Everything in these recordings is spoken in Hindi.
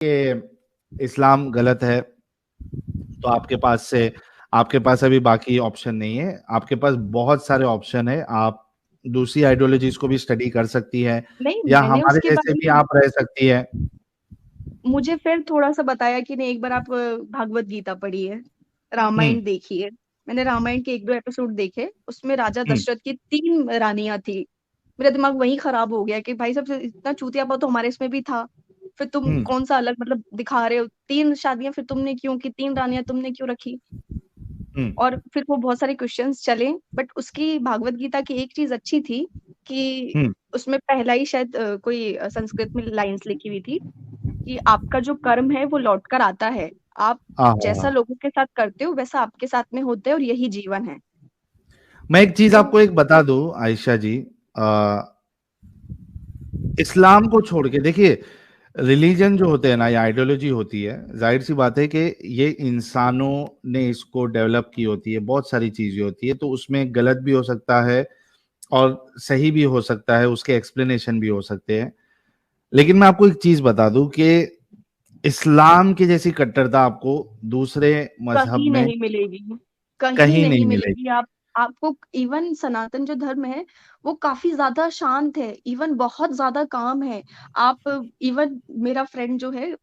कि इस्लाम गलत है, तो आपके पास अभी बाकी ऑप्शन नहीं है, आपके पास बहुत सारे ऑप्शन है। आप दूसरी आइडियोलॉजीज को भी स्टडी कर सकती है, नहीं, या मैंने हमारे उसके जैसे बारे भी में आप रह सकती है। मुझे फिर थोड़ा-सा बताया कि नहीं, एक बार आप भागवत गीता पढ़िए, हम्म। रामायण देखिए। मैंने रामायण के 1-2 एपिसोड देखे, उसमें राजा हम्म। दशरथ की 3 रानियाँ थी। मेरा दिमाग वहीं खराब हो गया कि भाई साहब इतना चूतियापा तो हमारे इसमें भी था। फिर तुम हम्म। कौन-सा अलग मतलब दिखा रहे हो? 3 शादियाँ फिर तुमने क्यों की? 3 रानियाँ तुमने क्यों रखी? हम्म। और फिर वो बहुत सारे क्वेश्चंस चले, बट उसकी भागवत गीता की एक चीज़ अच्छी थी कि हम्म। उसमें पहला ही शायद कोई संस्कृत में लाइन्स लिखी हुई थी कि आपका जो कर्म है वो लौट कर आता है। आप हाँ, हाँ, जैसा हाँ। लोगों के साथ करते हो वैसा आपके साथ में होता है और यही जीवन है। मैं एक चीज तो आपको एक बता दूं आयशा जी, इस्लाम को छोड़ के देखिए, रिलीजन जो होते हैं ना, या आइडियोलॉजी होती है, जाहिर सी बात है कि ये इंसानों ने इसको डेवलप की होती है, बहुत सारी चीजें होती है, तो उसमें गलत भी हो सकता है और सही भी हो सकता है, उसके एक्सप्लेनेशन भी हो सकते हैं। लेकिन मैं आपको एक चीज बता दूं कि इस्लाम की जैसी कट्टरता आपको दूसरे मजहब कहीं में नहीं मिलेगी, कहीं कहीं नहीं नहीं मिलेगी। मिलेगी। आप आपको इवन सनातन जो धर्म है वो काफ़ी ज़्यादा शांत है, इवन बहुत ज़्यादा काम है। आप इवन मेरा फ्रेंड जो है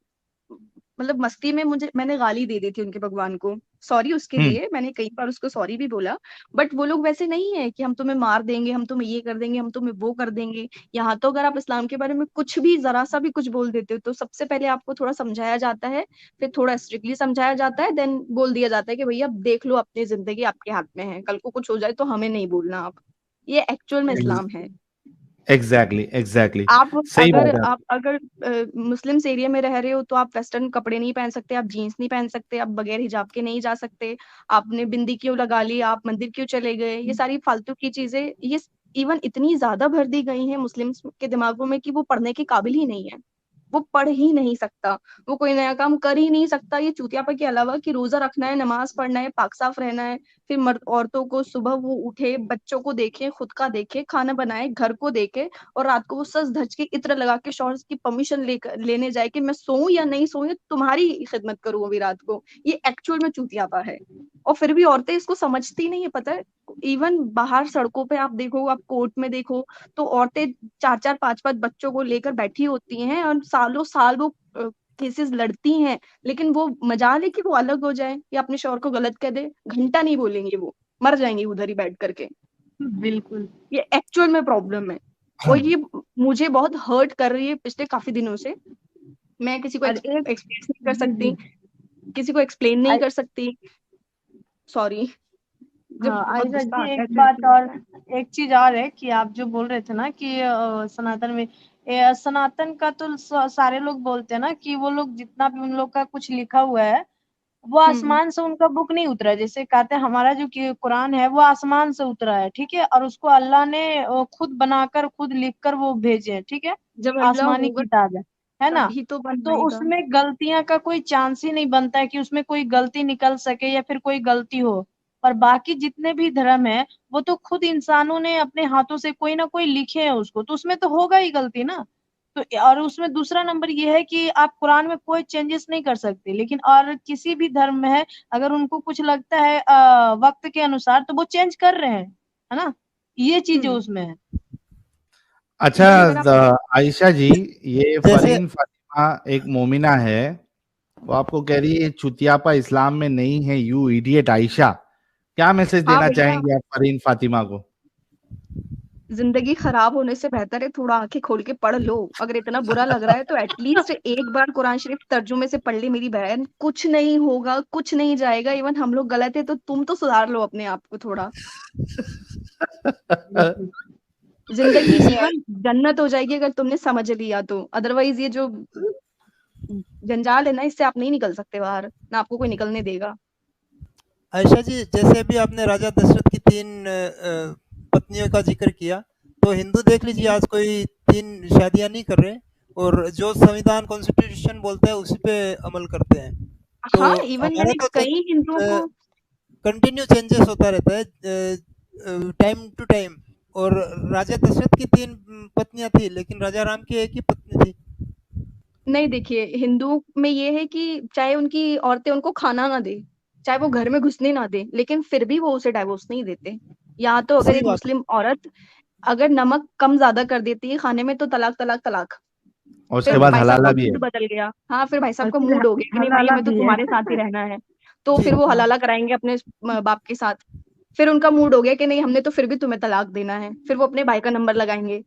मतलब मस्ती में मुझे मैंने गाली दे दी थी उनके भगवान को। सॉरी उसके हम्म। लिए, मैंने कई बार उसको सॉरी भी बोला। बट वो लोग वैसे नहीं है कि हम तुम्हें मार देंगे, हम तुम्हें ये कर देंगे, हम तुम्हें वो कर देंगे। यहाँ तो अगर आप इस्लाम के बारे में कुछ भी ज़रा-सा भी कुछ बोल देते हो तो सबसे पहले आपको थोड़ा समझाया जाता है, फिर थोड़ा स्ट्रिक्टली समझाया जाता है, देन बोल दिया जाता है कि भैया देख लो अपनी ज़िंदगी आपके हाथ में है, कल को कुछ हो जाए तो हमें नहीं बोलना आप। ये एक्चुअल में इस्लाम है। Exactly, exactly. आप सही अगर बात है। आप अगर मुस्लिम्स एरिया में रह रहे हो तो आप वेस्टर्न कपड़े नहीं पहन सकते, आप जीन्स नहीं पहन सकते, आप बगैर हिजाब के नहीं जा सकते। आपने बिंदी क्यों लगा ली, आप मंदिर क्यों चले गए, ये सारी फालतू की चीजें ये इवन इतनी ज्यादा भर दी गई हैं मुस्लिम्स के दिमागों में कि वो पढ़ने के काबिल ही नहीं है। वो पढ़ ही नहीं सकता, वो कोई नया काम कर ही नहीं सकता। ये चूतियापा के अलावा कि रोजा रखना है, नमाज पढ़ना है, पाक साफ रहना है, फिर मर्द औरतों को सुबह वो उठे, बच्चों को देखे, खुद का देखे, खाना बनाए, घर को देखे, और रात को वो सज धज के इत्र लगा के शौहर की परमिशन लेने जाए कि मैं सोऊं या नहीं सोऊं, या तुम्हारी खिदमत करूं अभी रात को। ये एक्चुअल में चूतियापा है। और फिर भी औरतें इसको समझती नहीं है, पता है। इवन बाहर सड़कों पे आप देखो, आप कोर्ट में देखो, तो औरतें 4-4 5-5 बच्चों को लेकर बैठी होती हैं और सालों साल वो केसेस लड़ती हैं। लेकिन वो मजाल है कि वो अलग हो जाए या अपने शौहर को गलत कह दे, घंटा नहीं बोलेंगे, वो मर जाएंगे उधर ही बैठ करके। बिल्कुल। ये एक्चुअल में प्रॉब्लम है। और ये मुझे बहुत हर्ट कर रही है पिछले काफी दिनों से। मैं किसी को और एक एक्सप्रेस नहीं कर जी सकती, जी किसी को एक्सप्लेन नहीं आ- कर सकती। सॉरी, जब हाँ बहुत आयशा गुस्सा जी, आता एक है तो बात ऐसे और, होता है। एक चीज और है कि आप जो बोल रहे थे ना कि सनातन में, सनातन का तो सारे लोग बोलते हैं ना कि वो लोग जितना भी उन लोग का कुछ लिखा हुआ है वो हम्म। आसमान से उनका बुक नहीं उतरा है। जैसे कहते हैं हमारा जो कि कुरान है वो आसमान से उतरा है, ठीक है, और उसको अल्लाह ने खुद बनाकर खुद लिखकर वो भेजे हैं, ठीक है, जब अल्लाह आसमानी होगा किताब है ना। तभी तो बन तो पाएगा। उसमें गलतियां का कोई चांस ही नहीं बनता है कि उसमें कोई गलती निकल सके या फिर कोई गलती हो। और बाकी जितने भी धर्म है वो तो खुद इंसानों ने अपने हाथों से कोई ना कोई लिखे है उसको, तो उसमें तो होगा ही गलती ना। तो और उसमें दूसरा नंबर ये है कि आप कुरान में कोई चेंजेस नहीं कर सकते, लेकिन और किसी भी धर्म में है, अगर उनको कुछ लगता है वक्त के अनुसार तो वो चेंज कर रहे हैं, है ना। ये चीजें हम्म। उसमें है। अच्छा, ये अगर आप आयशा जी, ये जैसे फरीन फातिमा एक मोमिना है, वो आपको कह रही है चुतियापा इस्लाम में नहीं है, यू इडियट आयशा। क्या मैसेज हाँ देना भैया, चाहेंगे आप फरीन फातिमा को? जिंदगी खराब होने से बेहतर है थोड़ा आंखें खोल के पढ़ लो। अगर इतना बुरा लग रहा है तो एटलीस्ट एक बार कुरान शरीफ तर्जुमे से पढ़ ली मेरी बहन, कुछ नहीं होगा, कुछ नहीं जाएगा। इवन हम लोग गलत है तो तुम तो सुधार लो अपने आप को थोड़ा। बिल्कुल। जिंदगी जैसे इवन जन्नत हो जाएगी अगर तुमने समझ लिया तो। अदरवाइज ये जो जंजाल है ना, इससे आप नहीं निकल सकते बाहर, ना आपको कोई निकलने देगा। आयशा जी, जैसे अभी आपने राजा दशरथ की 3 पत्नियों का ज़िक्र किया, तो हिंदू देख लीजिए जी आज कोई 3 शादियाँ नहीं कर रहे, और जो संविधान कॉन्स्टिट्यूशन बोलता है उसी पे अमल करते हैं। तो हाँ, इवन हमारा मैंने तो कई हिंदुओं को कंटिन्यू चेंजेस होता रहता है टाइम टू टाइम। और राजा दशरथ की 3 पत्नियाँ थी, लेकिन राजा राम की एक ही पत्नी थी। नहीं, देखिए हिंदुओं में ये है कि चाहे उनकी औरतें उनको खाना ना दे, चाहे वो घर में घुसने ना दे, लेकिन फिर भी वो उसे डाइवोर्स नहीं देते। यहाँ तो अगर सही एक बात है। मुस्लिम औरत अगर नमक कम ज्यादा कर देती है खाने में तो तलाक तलाक तलाक। और फिर उसके बाद भाई साहब का हलाला भी है। मूड बदल गया। हाँ, फिर भाई और साहब का फिर मूड हो गया कि नहीं भाई हलाला हमें तो भी है। तुम्हारे साथ ही रहना है। तो जी फिर वो हाँ। हलाला कराएंगे अपने बाप के साथ। फिर उनका मूड हो गया कि नहीं हमने तो फिर भी तुम्हें तलाक देना है, फिर वो अपने भाई का नंबर लगाएंगे।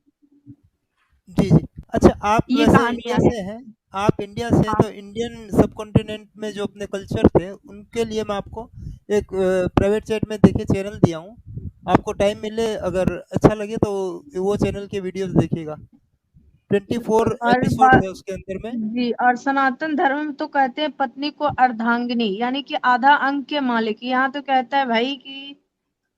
जी जी। अच्छा, आप ये वैसे इंडिया कहानियां हैं। से हैं, आप इंडिया से हैं, हाँ तो इंडियन सबकॉन्टिनेंट में जो अपने कल्चर थे उनके लिए मैं आपको एक प्राइवेट चैट में देखिए चैनल दिया हूँ। आपको टाइम मिले, अगर अच्छा लगे तो वो चैनल के वीडियोस देखिएगा। 24 और एपिसोड है उसके अंदर में। जी, और सनातन धर्म में तो कहते हैं पत्नी को अर्धांगिनी यानी कि आधा अंग के मालिक। यहाँ तो कहता है भाई कि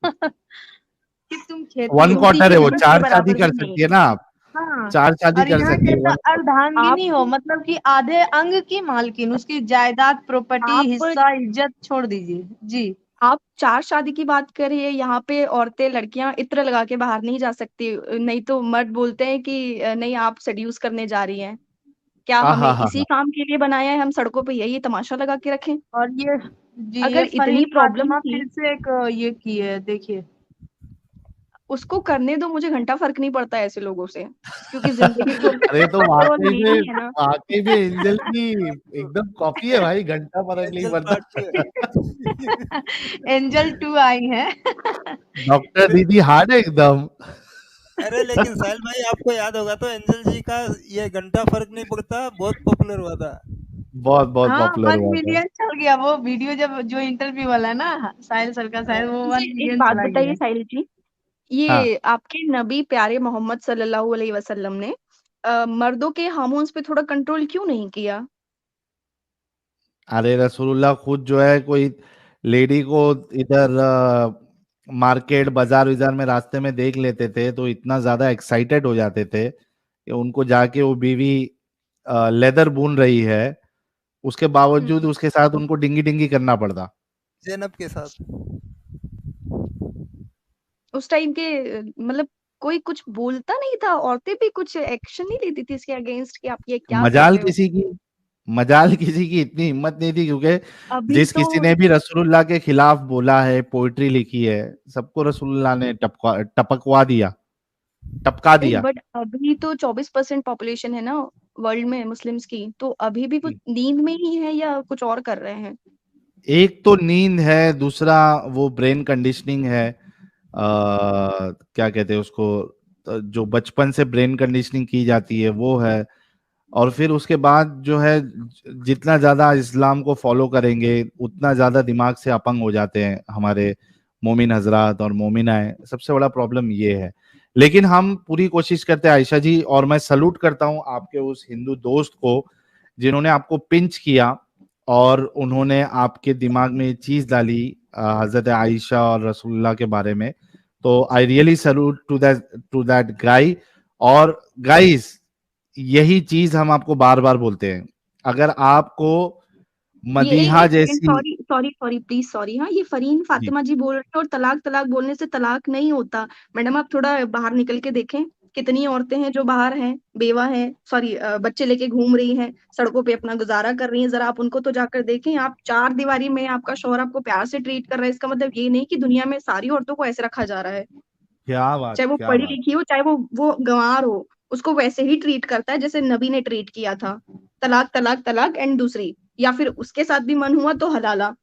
कि तुम खेती वन हो। गिनती क्वार्टर की है वो, जरूरत के 4 शादी बराबर कर भी नहीं सकती है है। ना आप, हाँ, 4 शादी और कर यहाँ सकती है कहता वन। अर्धांगिनी हो, आप मतलब कि आधे अंग की मालकिन, उसकी जायदाद, प्रॉपर्टी, आप हिस्सा, इज्जत छोड़ दीजिए। जी। आप 4 शादी की बात करिए, यहाँ पे औरतें लड़कियां इत्र लगा के बाहर नहीं जा सकती, नहीं तो मर्द बोलते हैं कि नहीं आप सेड्यूस करने जा रही हैं। क्या हाँ हमें हाँ हाँ इसी हाँ। काम के लिए बनाया है, हम सड़कों पे यही तमाशा लगा के रखें? और ये जी, ये अगर इतनी फरीन प्रॉब्लम फातिमा थी फिर से एक ये की है, देखिए। उसको करने दो, मुझे घंटा फर्क नहीं पड़ता ऐसे लोगों से, क्योंकि जिंदगी तो अरे तो केवल मेरी है ना। वाकई में एंजल की एकदम कॉपी है भाई, घंटा फर्क नहीं एंजल पड़ता। पार्ट 2 है। एंजल 2 आई है। डॉक्टर फिर दीदी हार्ड है एकदम। अरे लेकिन साहिल भाई, आपको याद होगा तो एंजल जी का ये घंटा फर्क नहीं पड़ता बहुत पॉपुलर हुआ था। बहुत बहुत हाँ, पॉपुलर 1 हुआ था। मिलियन चल गया वो वीडियो, जब जो इंटरव्यू वाला है ना साहिल सर का, शायद वो मुझे 1 एक मिलियन बात चला गया बताइए है। साहिल जी, हाँ, ये आपके नबी प्यारे मोहम्मद सल्लल्लाहु अलैहि वसल्लम ने मर्दों के हार्मोन्स पे थोड़ा कंट्रोल क्यों नहीं किया? अरे रसूलुल्लाह खुद जो है कोई लेडी को इधर मार्केट बाजार विजार में रास्ते में देख लेते थे तो इतना ज्यादा एक्साइटेड हो जाते थे कि उनको जाके वो बीवी लेदर बुन रही है, उसके बावजूद हम्म। उसके साथ उनको डिंगी डिंगी करना पड़ता। ज़ैनब के साथ। उस टाइम के मतलब कोई कुछ बोलता नहीं था, औरतें भी कुछ एक्शन नहीं लेती थी इसके अगेंस्ट कि आप ये क्या कर मजाल रहे हो। किसी की मजाल किसी की इतनी हिम्मत नहीं थी, क्योंकि अभी जिस तो किसी ने भी रसूलुल्लाह के खिलाफ बोला है, पोइट्री लिखी है, सबको रसूलुल्लाह ने टपकवा दिया, टपका दिया। बट अभी तो 24% पॉपुलेशन है ना वर्ल्ड में मुस्लिम्स की, तो अभी भी वो नींद में ही है या कुछ और कर रहे हैं? एक तो नींद है, दूसरा वो ब्रेन कंडीशनिंग है, क्या कहते हैं उसको, जो बचपन से ब्रेन कंडीशनिंग की जाती है वो है। और फिर उसके बाद जो है, जितना ज्यादा इस्लाम को फॉलो करेंगे उतना ज्यादा दिमाग से अपंग हो जाते हैं हमारे मोमिन हजरात और मोमिनाएं। सबसे बड़ा प्रॉब्लम ये है। लेकिन हम पूरी कोशिश करते हैं आयशा जी, और मैं सलूट करता हूं आपके उस हिंदू दोस्त को जिन्होंने आपको पिंच किया और उन्होंने आपके दिमाग में ये चीज डाली हजरत आयशा और रसूलुल्लाह के बारे में। तो I really salute to that guy. और गाइस, यही चीज हम आपको बार बार बोलते हैं, अगर आपको ये मदीहा एक सेकंड, जैसी। Sorry sorry sorry please sorry, हाँ ये फरीन जी, फातिमा जी बोल रहे हैं और तलाक तलाक बोलने से तलाक नहीं होता। मैडम आप थोड़ा बाहर निकल के देखें, कितनी औरतें हैं जो बाहर हैं, बेवा हैं, सॉरी बच्चे लेके घूम रही हैं, सड़कों पे अपना गुजारा कर रही हैं, जरा आप उनको तो जाकर देखें। आप 4 दीवारी में आपका शौहर आपको प्यार से ट्रीट कर रहा है, इसका मतलब ये नहीं कि दुनिया में सारी औरतों को ऐसे रखा जा रहा है। क्या बात, चाहे वो क्या पढ़ी बात। लिखी हो, चाहे वो गंवार हो, उसको वैसे ही ट्रीट करता है जैसे नबी ने ट्रीट किया था। तलाक तलाक तलाक एंड दूसरी, या फिर उसके साथ भी मन हुआ तो हलाला।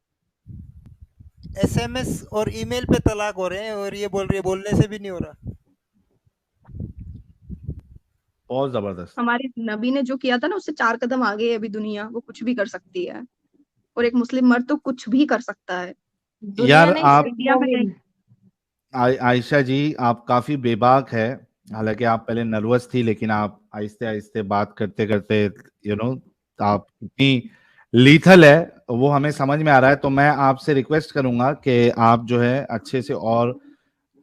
एसएमएस और ईमेल पे तलाक हो रहे हैं, और ये बोल रही है बोलने से भी नहीं हो रहा। बहुत जबरदस्त। हमारे नबी ने जो किया था ना, उससे 4 कदम आगे है अभी दुनिया, वो कुछ भी कर सकती है। और एक मुस्लिम मर्द तो कुछ भी कर सकता है। दुनिया यार नहीं, आप, सिर्फ इंडिया में नहीं। मोमिन। आयशा जी आप काफी बेबाक है। हालांकि आप पहले नर्वस थी, लेकिन आप आहिस्ते आहिस्ते बात करते करते आप इतनी लीथल है वो हमें समझ में आ रहा है। तो मैं आपसे रिक्वेस्ट करूंगा कि आप जो है अच्छे से और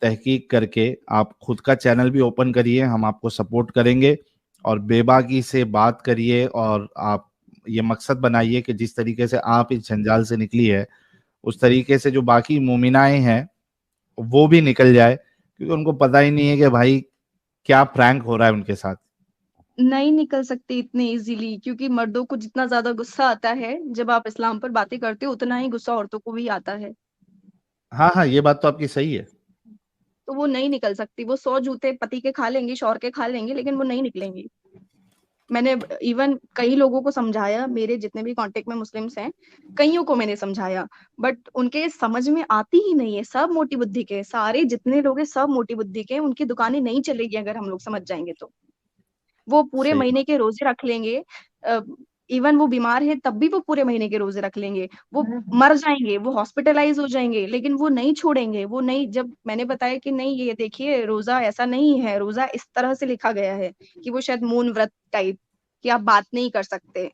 तहकीक करके आप खुद का चैनल भी ओपन करिए, हम आपको सपोर्ट करेंगे। और बेबाकी से बात करिए, और आप ये मकसद बनाइए कि जिस तरीके से आप इस जंजाल से निकली है उस तरीके से जो बाकी मोमिनाएं हैं वो भी निकल जाए, क्योंकि उनको पता ही नहीं है कि भाई क्या प्रैंक हो रहा है उनके साथ। नहीं निकल सकते इतने इजीली, क्योंकि मर्दों को जितना ज्यादा गुस्सा आता है जब आप इस्लाम पर बातें करते हो, उतना ही गुस्सा औरतों को भी आता है। हाँ हाँ, ये बात तो आपकी सही है। तो वो नहीं निकल सकती। वो 100 जूते पति के खा लेंगी, शौहर के खा लेंगी, लेकिन वो नहीं निकलेंगी। मैंने इवन कई लोगों को समझाया, मेरे जितने भी कांटेक्ट में मुस्लिम्स हैं, कईयों को मैंने समझाया, बट उनके समझ में आती ही नहीं है। सब मोटी बुद्धि के, सारे जितने लोग हैं सब मोटी बुद्धि के। उनकी दुकानें नहीं चलेगी अगर हम लोग समझ जाएंगे तो। वो पूरे सही महीने बात। के रोजे रख लेंगे। इवन वो बीमार है तब भी वो पूरे महीने के रोजे रख लेंगे। वो मर जाएंगे, वो हॉस्पिटलाइज हो जाएंगे, लेकिन वो नहीं छोड़ेंगे। वो नहीं, जब मैंने बताया कि नहीं ये देखिए रोजा ऐसा नहीं है, रोजा इस तरह से लिखा गया है कि वो शायद मौन व्रत टाइप, कि आप बात नहीं कर सकते,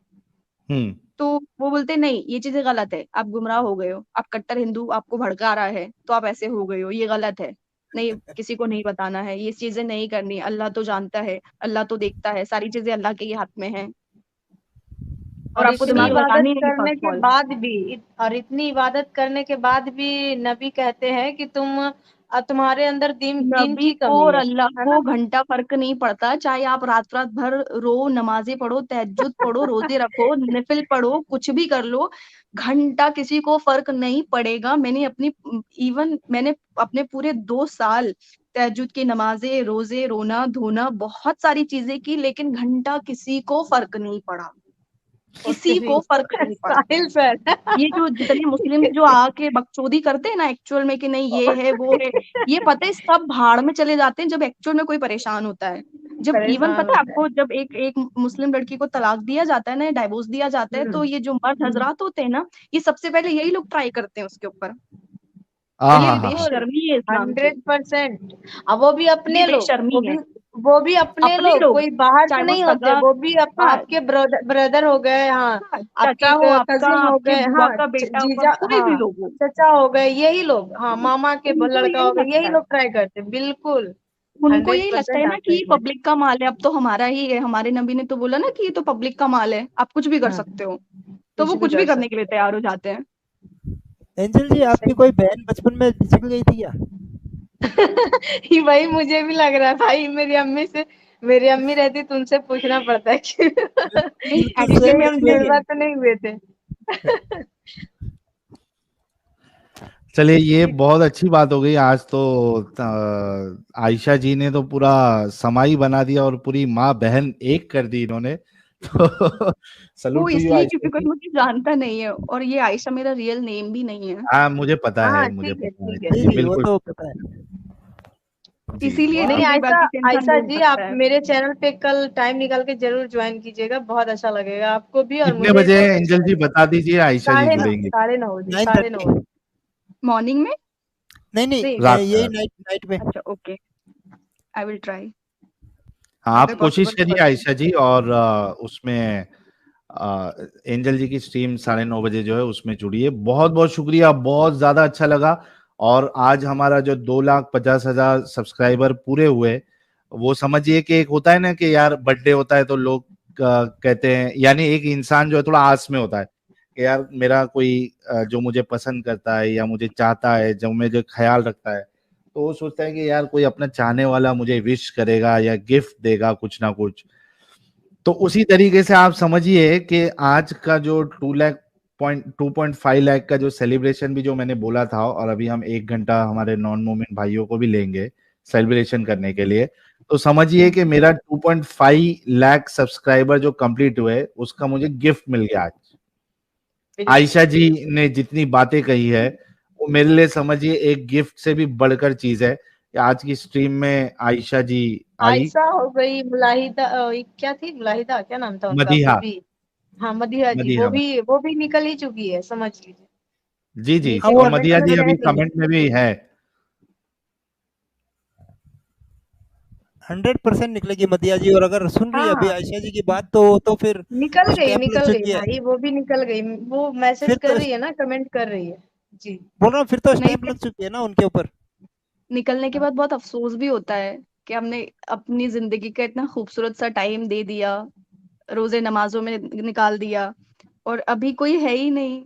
हम्म। तो वो बोलते नहीं ये चीजें गलत है, आप गुमराह हो गए हो, आप कट्टर हिंदू, आपको भड़का रहा है तो आप ऐसे हो गए हो, ये गलत है। नहीं, किसी को नहीं बताना है, ये चीजें नहीं करनी, अल्लाह तो जानता है, अल्लाह तो देखता है, सारी चीजें अल्लाह के ही हाथ में हैं। और और आपको इतनी दिमाग इबादत लगानी है करने फर्स्ट के ऑल। बाद भी और इतनी इबादत करने के बाद भी नबी कहते हैं कि तुम्हारे अंदर दीन नबी की को कमी और है अल्लाह है को ना। घंटा फर्क नहीं पड़ता, चाहे आप रात रात भर रो, नमाजें पढ़ो, तहज्जुद पढ़ो, रोजे रखो, नफिल पढ़ो, कुछ भी कर लो, घंटा किसी को फर्क नहीं पड़ेगा। मैंने अपने पूरे 2 साल तहज्जुद की नमाजें, रोजे, रोना धोना, बहुत सारी चीजें की, लेकिन घंटा किसी को फर्क नहीं पड़ा, ओ किसी तेरी को फर्क नहीं पड़ा। साहिल सर ये जो जितने मुस्लिम जो आके बकचोदी करते हैं ना एक्चुअल में कि नहीं ये है वो है, ये पता है सब भाड़ में चले जाते हैं जब एक्चुअल में कोई परेशान होता है। जब इवन परेशान पता है होता है। आपको, जब एक एक मुस्लिम लड़की को तलाक दिया जाता है ना, डाइवोर्स दिया जाता है, तो ये जो मर्द हजरात होते हैं ना, ये सबसे पहले यही लोग ट्राई करते हैं उसके ऊपर। हाँ और ये हाँ हाँ हाँ। बिल्कुल बेशर्मी है इस्लाम की, 100%। अब वो भी ये अपने लोग, बेशर्मी है। वो भी अपने अपने लोग, लोग, कोई बाहर चाहे से वो नहीं होते, सगा, वो भी हाँ, आपके ब्रदर हो गए, हाँ हाँ, आपके चाचा हो आपका, कजिन हो आपके गए, बुआ हाँ का बेटा होगा, जीजा, कोई भी हाँ लोग हो, चचा हो गए, यही लोग, हाँ मामा के उनको लड़का यही हो गए, यही लगता है, लोग ट्राई करते हैं। बिल्कुल उनको हंड्रेड यही लगता है परसेंट ना आप कि सही ये कह रहे पब्लिक का माल है, अब तो हमारा ही है। हमारे नबी ने तो बोला ना कि ये तो पब्लिक का माल है, आप कुछ भी कर हैं। हाँ सकते हो, तो वो कुछ भी कुछ कर भी करने के लिए सकते तैयार हो जाते हैं। एंजल जी, आपकी हैं। कोई बहन बचपन में बिछड़ गई थी क्या? ये वही मुझे भी लग रहा है भाई, मेरी अम्मी रहती तो उनसे पूछना पड़ता है कि नहीं, बिल्कुल इनके एक्चुअली सेम कभी देखिए, जुड़वा सिचुएशन। तो नहीं हुए थे। चलिए, ये बहुत अच्छी बात हो गई आज तो। आयशा जी ने तो पूरा समाई बना दिया और पूरी माँ बहन एक कर दी इन्होंने। तो वो सलूट टू यू इसलिए आयशा क्योंकि कोई जी। मुझे जानता नहीं है, और ये आयशा मेरा रियल नेम भी नहीं है, हाँ, मुझे पता है, हाँ मुझे ठीक है पता है ठीक है आयशा नहीं जी, नहीं, ठीक वो है। बिल्कुल। तो पता है। जी। इसीलिए नहीं नहीं, आयशा, बाकी टेंशन आयशा बोल जी आप सकता है। मेरे चैनल पे कल टाइम निकाल के जरूर ज्वाइन कीजिएगा, बहुत अच्छा लगेगा आपको भी और कितने मुझे भी बजे बहुत अच्छा एंजल जी लगेगा। बता दीजिए, आयशा जी साढ़े नौ जुड़ेंगे? साढ़े नौ बजे, नाइन साढ़े नौ थर्टी बजे। मॉर्निंग में? नहीं नहीं, नहीं रात यही का। नाइट नाइट में। अच्छा, ओके, आई विल ट्राई, हाँ, आप अगर कोशिश पॉसिबल करिए होगा तो। आयशा जी, और उसमें एंजल जी की स्ट्रीम 9:30 बजे जो है उसमें जुड़िए। बहुत बहुत शुक्रिया, बहुत ज्यादा अच्छा लगा। और आज हमारा जो 2,50,000 सब्सक्राइबर पूरे हुए, वो समझिए कि एक होता है ना कि यार बर्थडे होता है तो लोग कहते हैं, यानी एक इंसान जो है थोड़ा आस में होता है कि यार मेरा कोई जो मुझे पसंद करता है या मुझे चाहता है, जो मुझे ख्याल रखता है, तो वो सोचता है कि यार कोई अपना चाहने वाला मुझे विश करेगा या गिफ्ट देगा कुछ ना कुछ। तो उसी तरीके से आप समझिए कि आज का जो 2.5 लाख का जो सेलिब्रेशन भी जो मैंने बोला था, और अभी हम 1 घंटा हमारे नॉन मोमेंट भाइयों को भी लेंगे सेलिब्रेशन करने के लिए, तो समझिए कि मेरा 2.5 लाख सब्सक्राइबर जो कंप्लीट हुए उसका मुझे गिफ्ट मिल गया आज। बिल्कुल। आयशा जी ने जितनी बातें कही है वो मेरे लिए समझिए एक गिफ्ट से भी बढ़कर चीज है कि आज की स्ट्रीम में आयशा जी आई। आयशा हो गई, मुलाहिदा क्या थी, मुलाहिदा क्या नाम था उनका, वो मदीहा। भी, हाँ मदिहा जी, मदीहा। वो भी निकल ही चुकी है समझ लीजिए। जी जी, नीचे और वो कमेंट मदिया में जी तो अभी रह गई है। कमेंट में भी है। 100% निकलेगी मदिया जी, और अगर सुन रही है अभी हाँ आयशा जी की बात, तो फिर स्टैंप लग निकल गई चुकी है। भाई, वो भी निकल गई, वो मैसेज फिर कर तो रही है ना, कमेंट कर रही है। जी। बोल रहा हूँ, फिर तो नहीं, स्टैंप लग चुकी है ना उनके ऊपर। निकलने के बाद बहुत अफसोस भी होता है कि हमने अपनी जिंदगी का इतना खूबसूरत सा टाइम दे दिया, रोजे नमाजों में निकाल दिया, और अभी कोई है ही नहीं।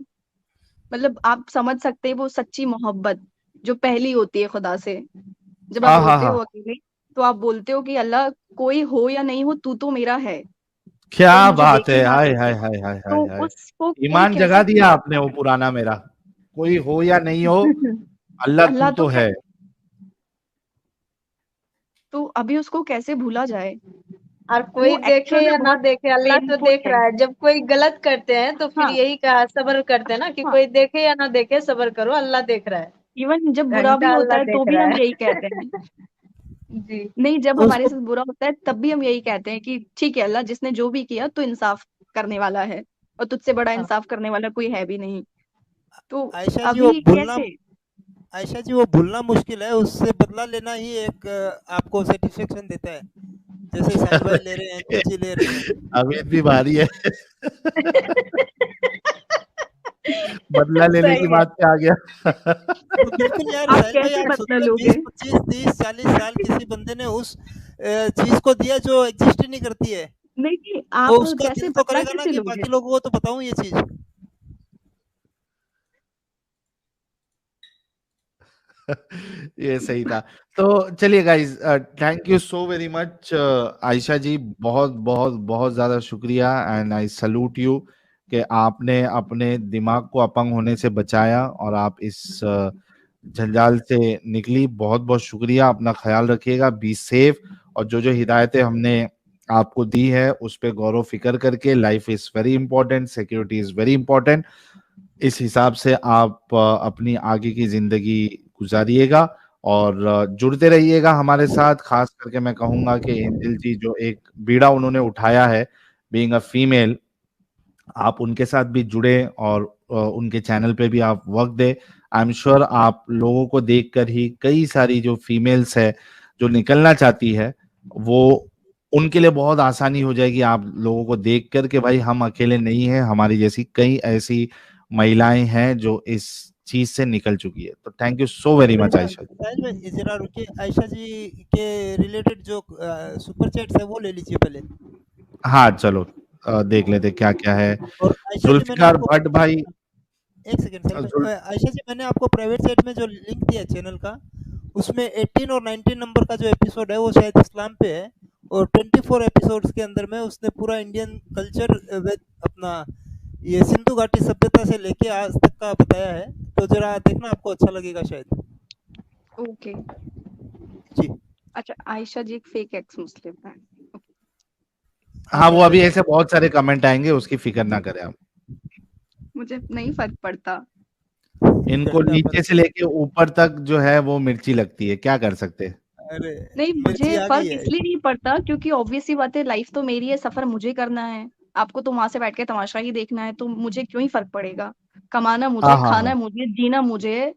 मतलब आप समझ सकते हैं वो सच्ची मोहब्बत जो पहली होती है खुदा से। जब आप हाँ हाँ रोते हाँ। हो अकेले, तो आप बोलते हो कि अल्लाह कोई हो या नहीं हो, तू तो मेरा है। क्या कोई मुझे बात है, देखे ना हाय देखे, हाय हाय हाय हाय तो हाय। उसको कोई ईमान कैसे जगा दिया भुला आपने वो पुराना मेरा, कोई हो या नहीं हो, अल्लाह तू अल्लाह तो तो है। तो अभी उसको कैसे भूला जाए? और वो कोई देखे एक्चुअल में या ना बहुत देखे, अल्लाह तो पेनफुल देख है। रहा है। जब कोई गलत करते हैं तो फिर हाँ, यही कहा, सब्र करते हैं ना, कि हाँ। कोई देखे या ना देखे सब्र करो, अल्लाह देख रहा है। इवन जब बुरा भी घंटा होता अल्लाह है तो देख भी रहा हम है। यही कहते हैं। जी। नहीं, जब तो हमारे उसको साथ बुरा होता है तब भी हम यही कहते हैं कि ठीक है अल्लाह, जिसने जो भी किया तो इंसाफ करने वाला है, और तुझसे बड़ा हाँ। इंसाफ करने वाला कोई है भी नहीं। तो आयशा जी वो अभी भूलना कैसे? आयशा जी वो भूलना मुश्किल है, उससे बदला लेना ही एक आपको सेटिस्फेक्शन देता है, जैसे साहिल भाई ले रहे हैं, तुलसी ले रही हैं। अमित भी भारी है। बदला लेने की सही है। बात पे आ गया। तो बिल्कुल यार आप साहिल भाई, कैसे आप बदला सोचिए लोगे? 20, 25, 30, 40 साल किसी बंदे ने उस चीज को दिया जो एग्जिस्ट ही नहीं करती है, नहीं, वो आप उसका कैसे दिल तो बदला करेगा ना कैसे कि लोगे? बाकी लोगों को तो बताऊं ये चीज। ये सही था। तो चलिए guys, thank you so very much Ayesha ji, बहुत बहुत बहुत ज्यादा शुक्रिया, एंड आई सल्यूट यू कि आपने अपने दिमाग को अपंग होने से बचाया और आप इस जंजाल से निकली। बहुत बहुत शुक्रिया, अपना ख्याल रखिएगा, बी सेफ, और जो जो हिदायतें हमने आपको दी है उस पर गौर फिक्र करके, life is very important, security is very important, इस हिसाब से आप अपनी आगे की जिंदगी गुजारिएगा, और जुड़ते रहिएगा हमारे साथ। खास करके मैं कहूंगा कि एंजल जी जो एक बीड़ा उन्होंने उठाया है, बीइंग अ फीमेल, आप उनके साथ भी जुड़े और उनके चैनल पे भी आप वक्त दे। आई एम श्योर आप लोगों को देखकर ही कई सारी जो फीमेल्स है जो निकलना चाहती है, वो उनके लिए बहुत आसानी हो जाएगी आप लोगों को देख कर के भाई हम अकेले नहीं हैं, हमारी जैसी कई ऐसी महिलाएं हैं जो इस चीज से निकल चुकी है। तो thank you so very much अच्छा आयशा। साहिल भाई, जरा रुकिए, आयशा जी के रिलेटेड जो सुपर चैट्स है वो ले लीजिए पहले। हाँ चलो, देख लेते क्या क्या है। और आयशा जी मैंने जुल्फिकार आपको भट्ट भाई, एक सेकंड साहिल जुल भाई, आयशा जी मैंने आपको प्राइवेट साइट में जो लिंक दिया है चैनल का, उसमें 18 और 19 नंबर का जो एपिसोड है वो शायद इस्लाम पे है, और 24 एपिसोड्स के अंदर में उसने पूरा इंडियन कल्चर विद अपना ये सिंधु घाटी सभ्यता से लेके आज तक का बताया है, तो जरा देखना, आपको अच्छा लगेगा शायद। ओके। जी अच्छा, आयशा जी एक फेक एक्स मुस्लिम है। हाँ, वो साहिल अभी भाई, ऐसे बहुत सारे कमेंट आएंगे, उसकी फिक्र ना करें आप। मुझे नहीं फर्क पड़ता। इनको घंटा नीचे फर्क से है। लेके ऊपर तक जो है वो मिर्ची लगती है, क्या कर सकते हैं। अरे नहीं, मिर्ची मुझे आ गई फर्क है। इसलिए नहीं पड़ता क्योंकि ऑब्वियस सी बात है, लाइफ तो मेरी है, सफर मुझे करना है। आपको तो वहां से बैठ के तमाशा ही देखना है, तो मुझे क्यों ही फर्क पड़ेगा? कमाना हाँ मुझे, हाँ खाना हाँ। मुझे, जीना मुझे है।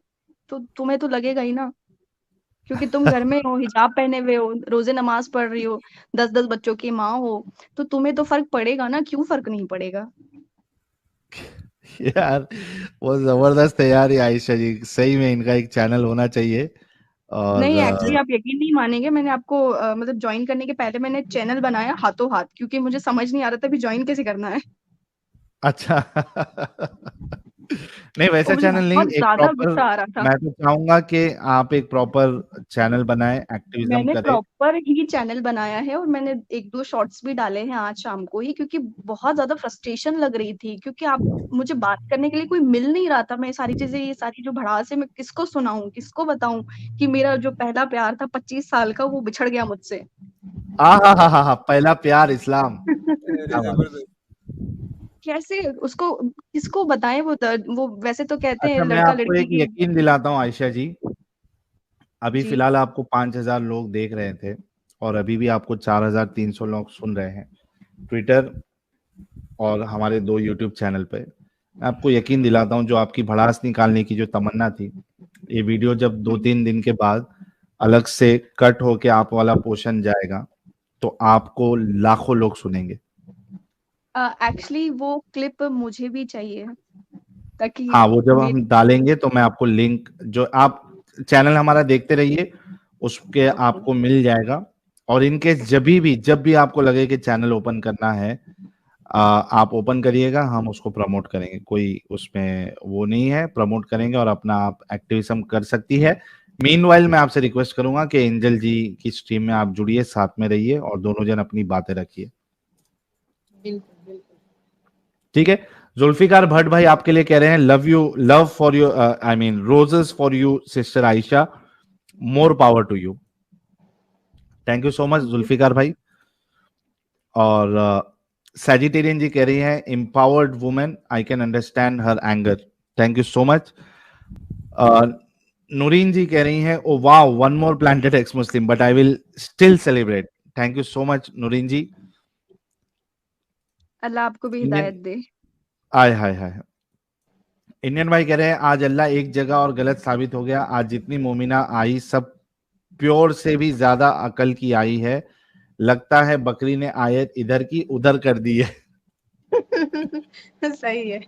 तो तुम्हें तो लगेगा ही ना, क्योंकि तुम घर में हो, हिजाब पहने हुए हो, रोजे नमाज पढ़ रही हो, 10-10 बच्चों की माँ हो, तो तुम्हें तो फर्क पड़ेगा ना, क्यों फर्क नहीं पड़ेगा? यार वो जबरदस्त है यार, ये आयशा जी, सही में इनका एक चैनल होना चाहिए। और नहीं, एक्चुअली आप यकीन नहीं मानेंगे, मैंने आपको मतलब ज्वाइन करने के पहले मैंने चैनल बनाया हाथों हाथ, क्योंकि मुझे समझ नहीं आ रहा था भी ज्वाइन कैसे करना है। अच्छा। नहीं, और वैसा मुझे चैनल नहीं, बहुत एक ज्यादा प्रॉपर, गुस्सा आ रहा था। मैं तो चाहूंगा कि आप एक प्रॉपर चैनल बनाएं, एक्टिविज्म मैंने करें। प्रॉपर ही चैनल बनाया है, और मैंने 1-2 शॉर्ट्स भी डाले हैं आज शाम को ही, क्योंकि बहुत ज्यादा फ्रस्ट्रेशन लग रही थी, क्योंकि आप मुझे बात करने के लिए कोई मिल नहीं रहा था। मैं सारी चीजें, ये सारी जो भड़ास है, मैं किसको सुनाऊं, किसको बताऊं कि मेरा जो पहला प्यार था 25 साल का, वो बिछड़ गया मुझसे। हा, पहला प्यार इस्लाम, अरे क्या बात। जबरदस्त। कैसे उसको, किसको बताएं? वो वैसे तो कहते हैं अच्छा, मैं लड़का आपको लड़की एक की। यकीन दिलाता हूँ आयशा जी, अभी जी। फिलहाल आपको 5,000 लोग देख रहे थे, और अभी भी आपको 4,300 लोग सुन रहे हैं ट्विटर और हमारे 2 यूट्यूब चैनल पे। मैं आपको यकीन दिलाता हूँ, जो आपकी भड़ास निकालने की जो तमन्ना थी, ये वीडियो जब 2-3 दिन के बाद अलग से कट होके आप वाला पोर्शन जाएगा, तो आपको लाखों लोग सुनेंगे। एक्चुअली वो क्लिप मुझे भी चाहिए, ताकि हाँ, वो जब मेरे। हम डालेंगे तो मैं आपको लिंक, जो आप चैनल हमारा देखते रहिए, उसके ओके। आपको मिल जाएगा। और इनके जब भी आपको लगे कि चैनल ओपन करना है, आप ओपन करिएगा, हम उसको प्रमोट करेंगे, कोई उसमें वो नहीं है, प्रमोट करेंगे और अपना आप एक्टिविज्म कर सकती है। मीनवाइल मैं आपसे रिक्वेस्ट करूंगा कि एंजल जी की स्ट्रीम में आप जुड़िए, साथ में रहिए और दोनों जन अपनी बातें रखिए। बिल्कुल बिल्कुल। ठीक है। जुल्फिकार भट्ट भाई आपके लिए कह रहे हैं love for you, I mean roses for you sister Ayesha, more power to you. Thank you so much Zulfikar भाई। और सैजिटेरियन जी कह रही हैं empowered women, I can understand her anger. Thank you so much. Noreen ji कह रही हैं oh wow, one more planted ex Muslim but I will still celebrate. Thank you so much Noreen ji. Allah आपको भी इंडियन, हिदायत दे। आय हाय हाय। इंडियन भाई कह रहे हैं आज अल्लाह एक जगह और गलत साबित हो गया, आज जितनी मोमिना आई सब प्योर से भी ज्यादा अकल की आई है, लगता है बकरी ने आयत इधर की उधर कर दी है। सही है।